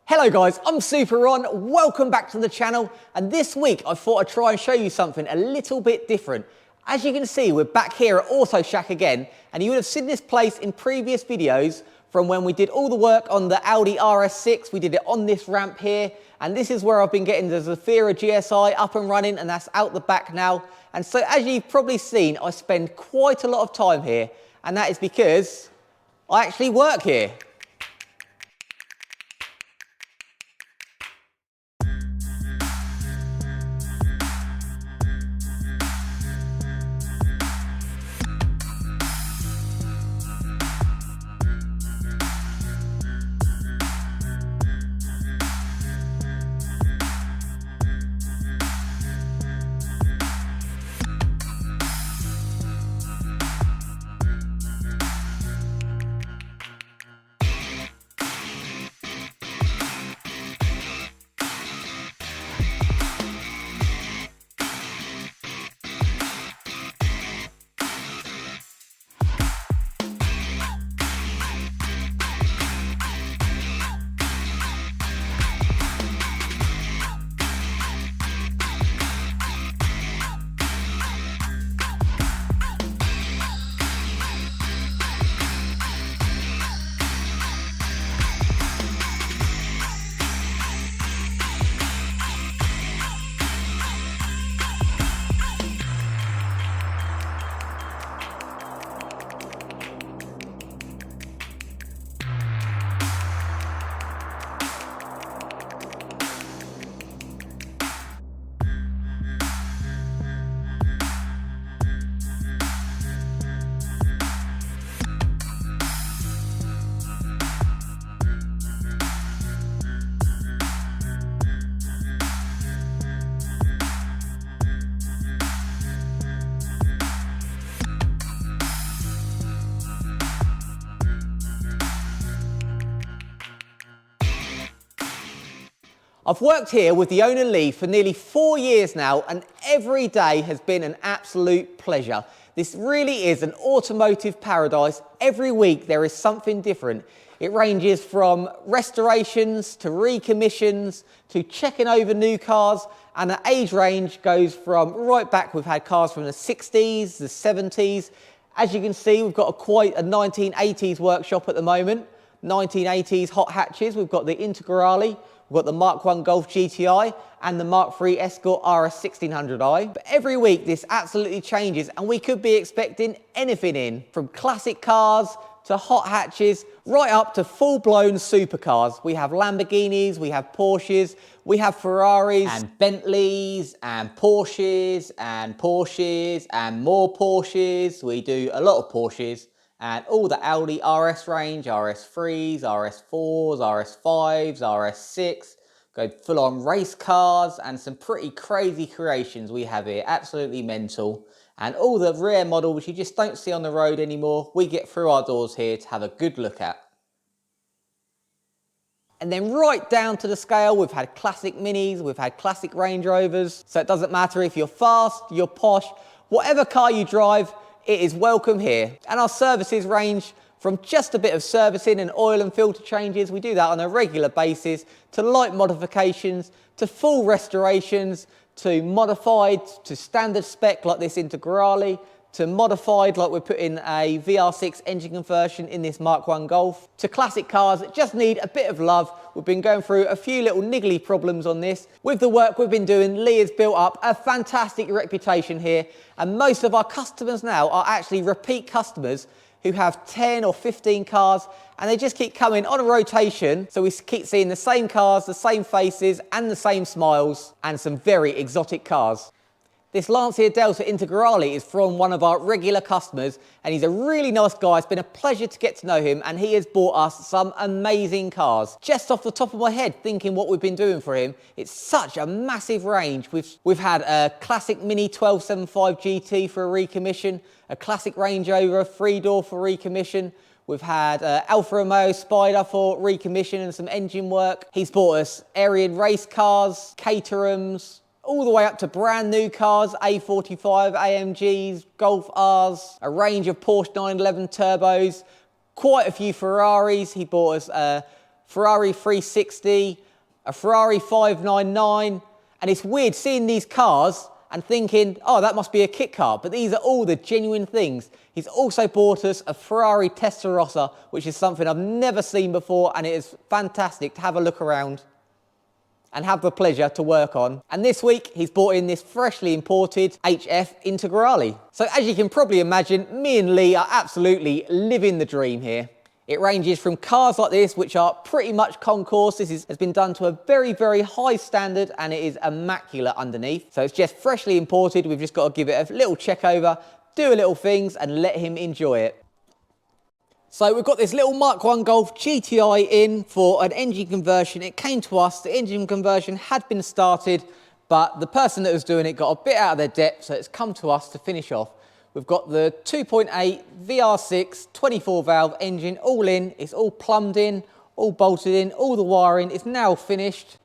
Hello guys, I'm Super Ron, welcome back to the channel, and this week I thought I'd try and show you something a little bit different. As you can see, we're back here at AUTOSHACK again, and you would have seen this place in previous videos from when we did all the work on the Audi RS6. We did it on this ramp here, and this is where I've been getting the Zafira GSI up and running, and that's out the back now. And so as you've probably seen, I spend quite a lot of time here, and that is because I actually work here. I've worked here with the owner Lee for nearly 4 years now, and every day has been an absolute pleasure. This really is an automotive paradise. Every week there is something different. It ranges from restorations to recommissions to checking over new cars, and the age range goes from right back. We've had cars from the 60s, the 70s. As you can see, we've got quite a 1980s workshop at the moment. 1980s hot hatches. We've got the Integrale. We've got the Mark 1 Golf GTI and the Mark 3 Escort RS 1600i. But every week this absolutely changes, and we could be expecting anything in, from classic cars to hot hatches, right up to full-blown supercars. We have Lamborghinis, we have Porsches, we have Ferraris and Bentleys and Porsches and Porsches and more Porsches. We do a lot of Porsches. And all the Audi RS range, RS3s, RS4s, RS5s, RS6, go full on race cars, and some pretty crazy creations we have here, absolutely mental. And all the rare models you just don't see on the road anymore, we get through our doors here to have a good look at. And then right down to the scale, we've had classic Minis, we've had classic Range Rovers, so it doesn't matter if you're fast, you're posh, whatever car you drive, it is welcome here. And our services range from just a bit of servicing and oil and filter changes, we do that on a regular basis, to light modifications, to full restorations, to modified, to standard spec like this Integrale, to modified like we're putting a VR6 engine conversion in this Mark 1 Golf, to classic cars that just need a bit of love. We've been going through a few little niggly problems on this. With the work we've been doing, Lee has built up a fantastic reputation here, and most of our customers now are actually repeat customers who have 10 or 15 cars, and they just keep coming on a rotation, so we keep seeing the same cars, the same faces and the same smiles, and some very exotic cars. This Lancia Delta Integrale is from one of our regular customers, and he's a really nice guy. It's been a pleasure to get to know him, and he has bought us some amazing cars. Just off the top of my head, thinking what we've been doing for him, it's such a massive range. We've had a classic Mini 1275 GT for a recommission, a classic Range Rover 3-door for recommission. We've had Alfa Romeo Spider for recommission and some engine work. He's bought us Aryan race cars, Caterhams, all the way up to brand new cars, A45, AMGs, Golf Rs, a range of Porsche 911 turbos, quite a few Ferraris. He bought us a Ferrari 360, a Ferrari 599, and it's weird seeing these cars and thinking, oh, that must be a kit car, but these are all the genuine things. He's also bought us a Ferrari Testarossa, which is something I've never seen before, and it is fantastic to have a look around and have the pleasure to work on. And this week, he's brought in this freshly imported HF Integrale. So as you can probably imagine, me and Lee are absolutely living the dream here. It ranges from cars like this, which are pretty much concours. This has been done to a very, very high standard, and it is immaculate underneath. So it's just freshly imported. We've just got to give it a little check over, do a little things, and let him enjoy it. So we've got this little Mark 1 Golf GTI in for an engine conversion. It came to us, the engine conversion had been started, but the person that was doing it got a bit out of their depth, so it's come to us to finish off. We've got the 2.8 VR6 24 valve engine all in. It's all plumbed in, all bolted in, all the wiring is now finished.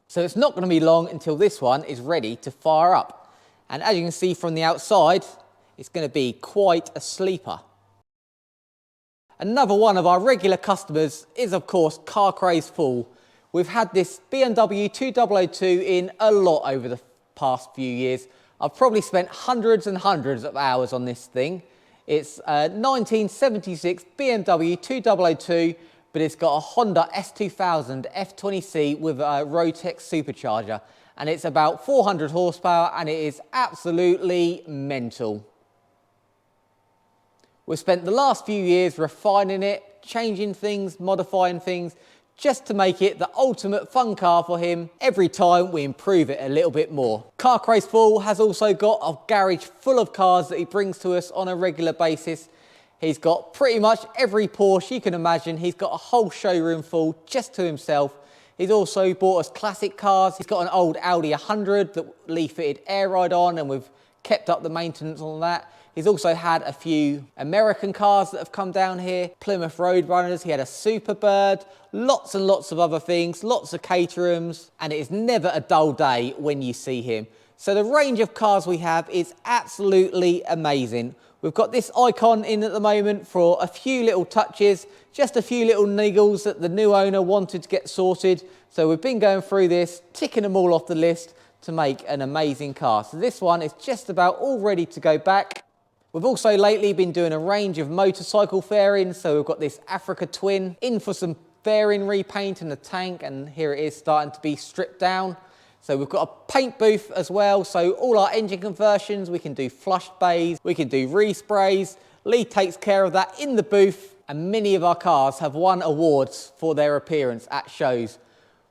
So it's not going to be long until this one is ready to fire up. And as you can see from the outside, it's going to be quite a sleeper. Another one of our regular customers is, of course, Car Craze Fool. We've had this BMW 2002 in a lot over the past few years. I've probably spent hundreds and hundreds of hours on this thing. It's a 1976 BMW 2002, but it's got a Honda S2000 F20C with a Rotex supercharger. And it's about 400 horsepower, and it is absolutely mental. We've spent the last few years refining it, changing things, modifying things, just to make it the ultimate fun car for him. Every time we improve it a little bit more. Car Craze Fool has also got a garage full of cars that he brings to us on a regular basis. He's got pretty much every Porsche you can imagine. He's got a whole showroom full just to himself. He's also bought us classic cars. He's got an old Audi 100 that Lee fitted air ride on, and we've kept up the maintenance on that. He's also had a few American cars that have come down here, Plymouth Roadrunners, he had a Superbird, lots and lots of other things, lots of Caterhams, and it is never a dull day when you see him. So the range of cars we have is absolutely amazing. We've got this Icon in at the moment for a few little touches, just a few little niggles that the new owner wanted to get sorted. So we've been going through this, ticking them all off the list to make an amazing car. So this one is just about all ready to go back. We've also lately been doing a range of motorcycle fairings, so we've got this Africa Twin in for some fairing repaint in the tank, and here it is starting to be stripped down. So we've got a paint booth as well, so all our engine conversions, we can do flushed bays, we can do resprays. Lee takes care of that in the booth, and many of our cars have won awards for their appearance at shows.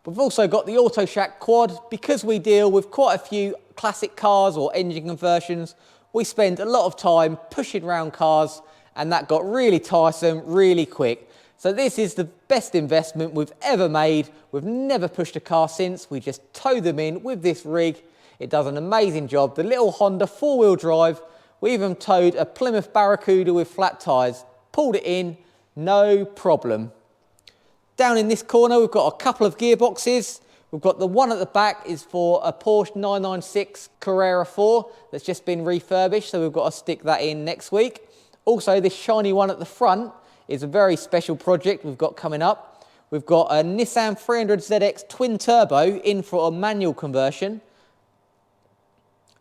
We've also got the AUTOSHACK quad. Because we deal with quite a few classic cars or engine conversions, we spend a lot of time pushing around cars, and that got really tiresome really quick. So this is the best investment we've ever made. We've never pushed a car since. We just tow them in with this rig. It does an amazing job. The little Honda four-wheel drive. We even towed a Plymouth Barracuda with flat tyres. Pulled it in, no problem. Down in this corner, we've got a couple of gearboxes. We've got the one at the back is for a Porsche 996 Carrera 4 that's just been refurbished, so we've got to stick that in next week. Also, this shiny one at the front is a very special project we've got coming up. We've got a Nissan 300ZX twin turbo in for a manual conversion.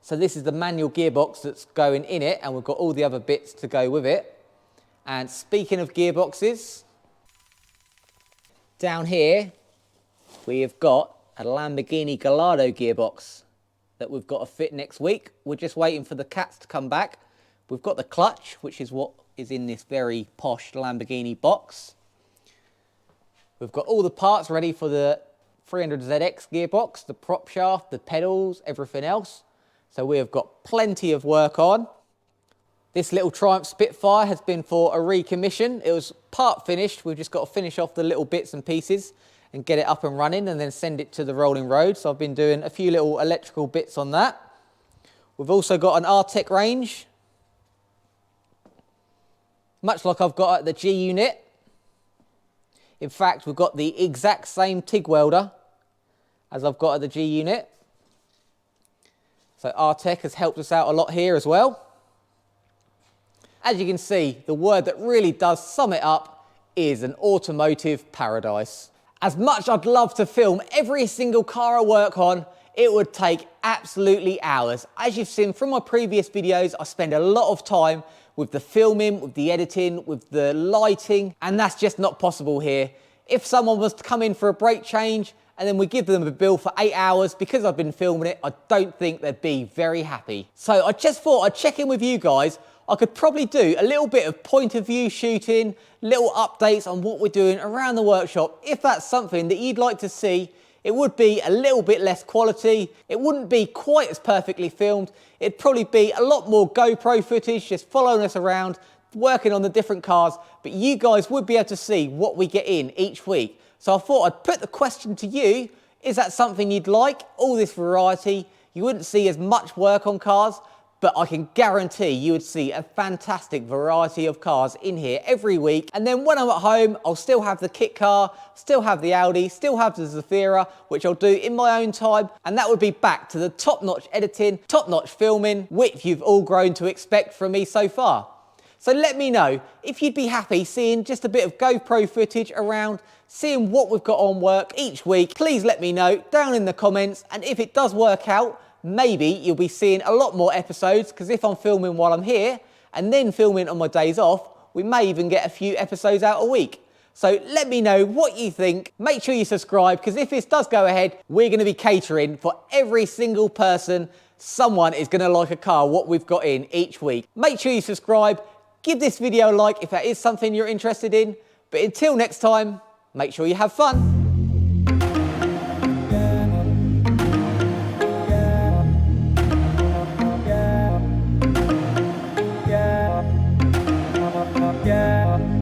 So this is the manual gearbox that's going in it, and we've got all the other bits to go with it. And speaking of gearboxes, down here we have got a Lamborghini Gallardo gearbox that we've got to fit next week. We're just waiting for the cats to come back. We've got the clutch, which is what is in this very posh Lamborghini box. We've got all the parts ready for the 300ZX gearbox, the prop shaft, the pedals, everything else. So we have got plenty of work on. This little Triumph Spitfire has been for a recommission. It was part finished. We've just got to finish off the little bits and pieces and get it up and running, and then send it to the rolling road. So I've been doing a few little electrical bits on that. We've also got an R-Tech range, much like I've got at the G unit. In fact, we've got the exact same TIG welder as I've got at the G unit. So R-Tech has helped us out a lot here as well. As you can see, the word that really does sum it up is an automotive paradise. As much I'd love to film every single car I work on, it would take absolutely hours. As you've seen from my previous videos, I spend a lot of time with the filming, with the editing, with the lighting, and that's just not possible here. If someone was to come in for a brake change and then we give them a bill for 8 hours because I've been filming it, I don't think they'd be very happy. So I just thought I'd check in with you guys. I could probably do a little bit of point of view shooting, little updates on what we're doing around the workshop. If that's something that you'd like to see, it would be a little bit less quality. It wouldn't be quite as perfectly filmed. It'd probably be a lot more GoPro footage, just following us around, working on the different cars, but you guys would be able to see what we get in each week. So I thought I'd put the question to you, is that something you'd like? All this variety, you wouldn't see as much work on cars, but I can guarantee you would see a fantastic variety of cars in here every week. And then when I'm at home, I'll still have the kit car, still have the Audi, still have the Zafira, which I'll do in my own time. And that would be back to the top-notch editing, top-notch filming, which you've all grown to expect from me so far. So let me know if you'd be happy seeing just a bit of GoPro footage around, seeing what we've got on work each week. Please let me know down in the comments, and if it does work out, maybe you'll be seeing a lot more episodes, because if I'm filming while I'm here and then filming on my days off, we may even get a few episodes out a week. So let me know what you think. Make sure you subscribe, because if this does go ahead, we're going to be catering for every single person. Someone is going to like a car, what we've got in each week. Make sure you subscribe. Give this video a like if that is something you're interested in. But until next time, make sure you have fun.